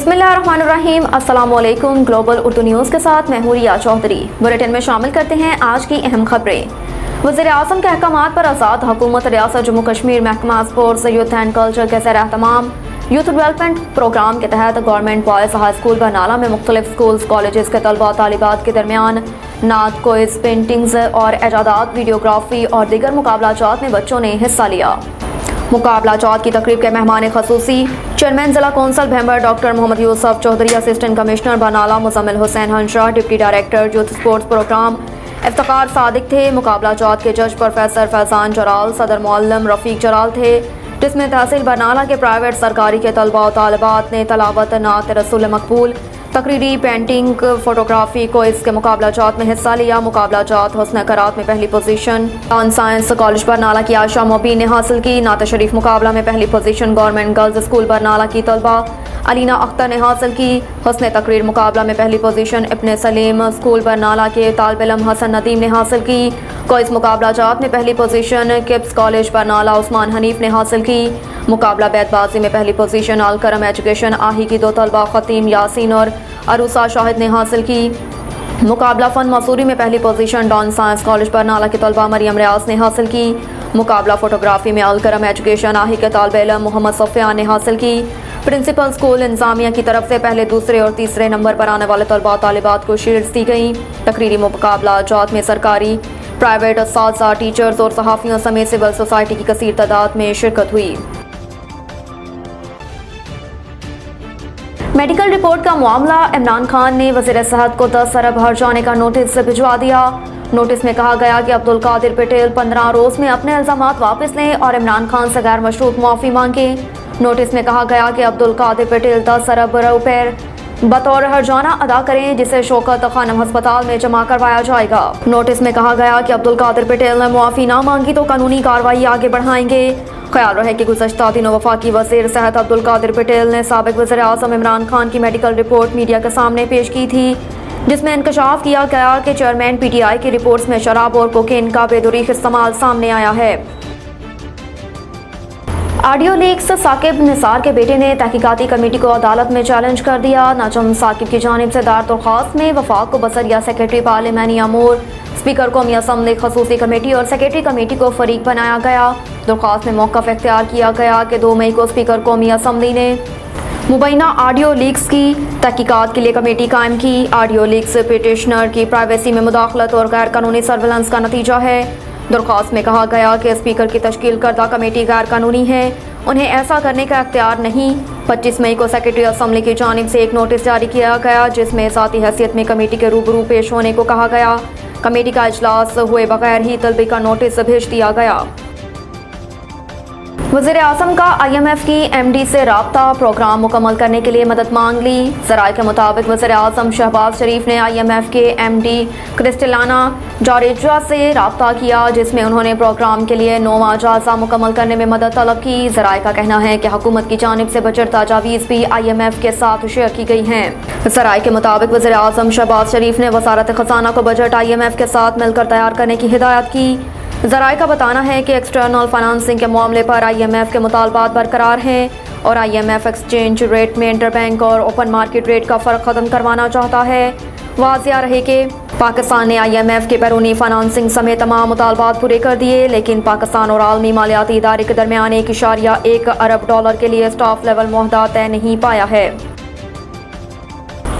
बिस्मिल्लाहिर्रहमानिर्रहीम। अस्सलाम वालेकुम। ग्लोबल उर्दू न्यूज़ के साथ मैं हूं रिया चौधरी। बुलेटिन में शामिल करते हैं आज की अहम खबरें। वज़ीर-ए-आज़म के अहकामात पर आज़ाद हुकूमत रियासत जम्मू कश्मीर महकमा स्पोर्ट्स यूथ एंड कल्चर के ज़ेर एहतमाम यूथ डेवलपमेंट प्रोग्राम के तहत government boys high school Barnala में मुख्तलिफ स्कूल्स कॉलेजेस के तलबा तालिबात के दरमियान नात, क्विज़, पेंटिंग्स और एजादात, वीडियोग्राफी और दीगर मुकाबला जात में बच्चों ने हिस्सा लिया। मुकाबला जात की तकरीब के मेहमान खसूसी चेयरमैन जिला council Bhimber doctor Mohammad Yusuf Chaudhry, assistant commissioner Barnala Muzammil Hussain हंशाह, deputy director youth sports programme Iftikhar Sadiq थे। मुकाबला जात के जज प्रोफेसर फैजान जराल, सदर मुअल्लिम रफीक जराल थे, जिसमें तहसील बरनाला के प्राइवेट सरकारी के तलबा और तालिबात ने तलावत नात रसूल मकबूल, तकरीरी, पेंटिंग, फोटोग्राफी, क्विज़ के मुकाबला जात में हिस्सा लिया। मुकाबला जात हुस्न करात में पहली position on science college Barnala की आयशा मोबीन ने हासिल की। नात शरीफ मुकाबला में पहली position government girls school Barnala की तलबा अलीना अख्तर ने हासिल की। हुस्न तकरीर मुकाबला में पहली पोजीशन इब्ने सलीम स्कूल बरनाला के तालिब इल्म हसन नदीम ने हासिल की। क्विज़ मुकाबला जात में पहली position KIPS college Barnala Usman Hanif ने हासिल की। मुकाबला बैतबाजी में पहली पोजीशन अलकरम एजुकेशन आही की दो तलबा खतीम यासीन और अरूसा शाहिद ने हासिल की। मुकाबला फन मसूरी में पहली position Don science college Barnala के तलबा मरियम रियाज ने हासिल की। मुकाबला फोटोग्राफी में अलकरम एजुकेशन आही के तालिब इल्म मोहम्मद सफियान ने हासिल की। प्रिंसिपल स्कूल इंतजामिया की तरफ से पहले, दूसरे और तीसरे नंबर पर आने वाले तलबा तालिबात को शील्ड्स दी गई। तकरीरी मुकाबला जात में सरकारी, प्राइवेट, असातिज़ा, टीचर्स और सहाफ़ियों समेत सिविल सोसाइटी की कसीर तादाद में शिरकत हुई। मेडिकल रिपोर्ट का मामला, इमरान खान ने वज़ीर सेहत को 10 अरब हर जाने का नोटिस भिजवा दिया। नोटिस में कहा गया कि अब्दुल कादिर पटेल 15 रोज़ में अपने इल्ज़ामात वापस लें और इमरान खान से गैर मशरूत मुआफ़ी मांगे। नोटिस में कहा गया कि अब्दुल कादिर पटेल 10 अरब रुपए बतौर हरजाना अदा करें, जिसे शौकत खानम अस्पताल में जमा करवाया जाएगा। नोटिस में कहा गया कि अब्दुल कादिर पटेल ने मुआफ़ी ना मांगी तो कानूनी कार्रवाई आगे बढ़ाएंगे। ख्याल रहे कि गुज़श्ता दिनों वफाकी वज़ीर सेहत अब्दुल कादिर पटेल ने साबिक़ वज़ीर-ए-आज़म इमरान खान की मेडिकल रिपोर्ट मीडिया के सामने पेश की थी, जिसमें इंकशाफ किया गया कि चेयरमैन PTI की रिपोर्ट्स में शराब और कोकेन का बेदरीक इस्तेमाल सामने आया है। ऑडियो लीक्स, साकिब निसार के बेटे ने तहकीकाती कमेटी को अदालत में चैलेंज कर दिया। नजम साकिब की जानिब से दायर दरख्वास्त में वफाक को बसरिया सेक्रेटरी पार्लिमानी अमूर, स्पीकर कौमी असम्बली खसूसी कमेटी और सेक्रेटरी कमेटी को फरीक बनाया गया। दरख्वास्त में मौक़िफ़ इख्तियार किया गया कि 2 मई को स्पीकर कौमी असम्बली ने मुबैना ऑडियो लीक्स की तहकीकात के लिए कमेटी कायम की। ऑडियो लीक्स पिटिशनर की प्राइवेसी में मुदाखलत और गैर कानूनी सर्विलांस का नतीजा है। दरख्वास्त में कहा गया कि स्पीकर की तश्कील करदा कमेटी गैर कानूनी है, उन्हें ऐसा करने का इख्तियार नहीं। 25 मई को सेक्रेटरी असम्बली की जानिब से एक नोटिस जारी किया गया, जिसमें ज़ाती हैसियत में कमेटी के रूबरू पेश होने को कहा गया। कमेटी का इजलास हुए बगैर ही तलबी का नोटिस भेज दिया गया। वज़ीर-ए-आज़म का IMF की MD से राब्ता, प्रोग्राम मुकम्मल करने के लिए मदद मांग ली। ज़राए के मुताबिक वज़ीर-ए-आज़म शहबाज शरीफ ने IMF के MD क्रिस्टिलाना जॉर्जिया से राब्ता किया, जिसमें उन्होंने प्रोग्राम के लिए 9वां जायज़ा मुकम्मल करने में मदद तलब की। ज़राए का कहना है कि हुकूमत की जानिब से बजट तजावीज़ भी IMF के साथ शेयर की गई हैं। ज़राए के मुताबिक वज़ीर-ए-आज़म शहबाज शरीफ ने वज़ारत ख़ज़ाना को बजट IMF के साथ मिलकर तैयार करने की हिदायत की। ज़राए का बताना है कि एक्सटर्नल फाइनेंसिंग के मामले पर IMF के मुतालबात बरकरार हैं और IMF एक्सचेंज रेट में इंटरबैंक और ओपन मार्केट रेट का फ़र्क ख़त्म करवाना चाहता है। वाज़िया रहे कि पाकिस्तान ने IMF के बैरूनी फाइनेंसिंग समेत तमाम मुतालबात पूरे कर दिए, लेकिन पाकिस्तान और आलमी मालियाती इदारे के दरमियान $1.1 अरब के लिए स्टाफ लेवल मुआहदा तय नहीं पाया है।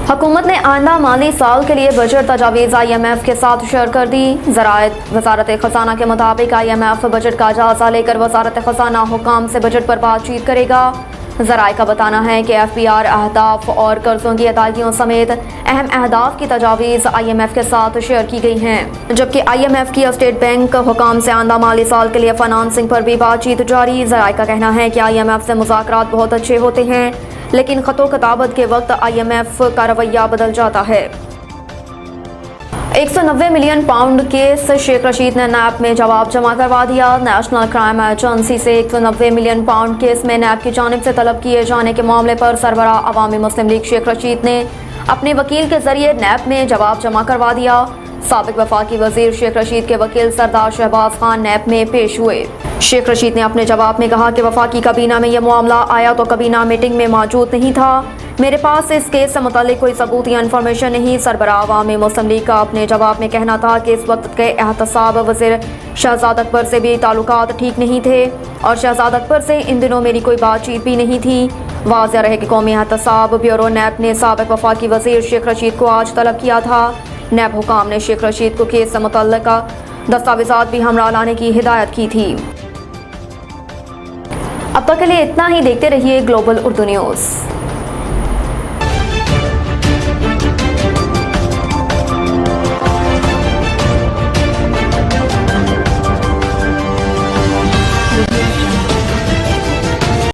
हुकूमत ने आइंदा माली साल के लिए बजट तजावीज़ IMF के साथ शेयर कर दी। वज़ारत ख़ज़ाना के मुताबिक IMF बजट का जायज़ा लेकर वज़ारत ख़ज़ाना हुकाम से बजट पर बातचीत करेगा। ज़राए का बताना है कि FBR अहदाफ और कर्ज़ों की अदायगियों समेत अहम अहदाफ की तजावीज़ IMF के साथ शेयर की गई हैं, जबकि IMF की स्टेट बैंक हुकाम से आइंदा माली साल के लिए फाइनेंसिंग पर भी बातचीत जारी। ज़राए का कहना है कि IMF से मुज़ाकरात बहुत अच्छे होते हैं, लेकिन ख़तो किताबत के वक्त IMF का रवैया बदल जाता है। 190 million pound case, Sheikh Rashid ने नैब में जवाब जमा करवा दिया। नेशनल क्राइम एजेंसी से 190 मिलियन पाउंड केस में नैब की जानिब से तलब किए जाने के मामले पर सरबराह अवामी मुस्लिम लीग शेख रशीद ने अपने वकील के जरिए नैब में जवाब जमा करवा दिया। سابق وفاقی وزیر شیخ رشید کے وکیل سردار شہباز خان نیب میں پیش ہوئے۔ شیخ رشید نے اپنے جواب میں کہا کہ وفاقی کابینہ میں یہ معاملہ آیا تو کابینہ میٹنگ میں موجود نہیں تھا، میرے پاس اس کیس سے متعلق کوئی ثبوت یا انفارمیشن نہیں۔ سربراہ عوامی مسلم لیگ کا اپنے جواب میں کہنا تھا کہ اس وقت کے احتساب وزیر شہزاد اکبر سے بھی تعلقات ٹھیک نہیں تھے اور شہزاد اکبر سے ان دنوں میری کوئی بات چیت بھی نہیں تھی۔ واضح رہے کہ قومی احتساب بیورو نیب نے سابق وفاقی وزیر شیخ رشید کو آج طلب کیا تھا۔ نیب حکام نے شیخ رشید کو کیس سے متعلقہ دستاویزات بھی ہمراہ لانے کی ہدایت کی تھی۔ اب تک کے لیے اتنا ہی، دیکھتے رہیے گلوبل اردو نیوز۔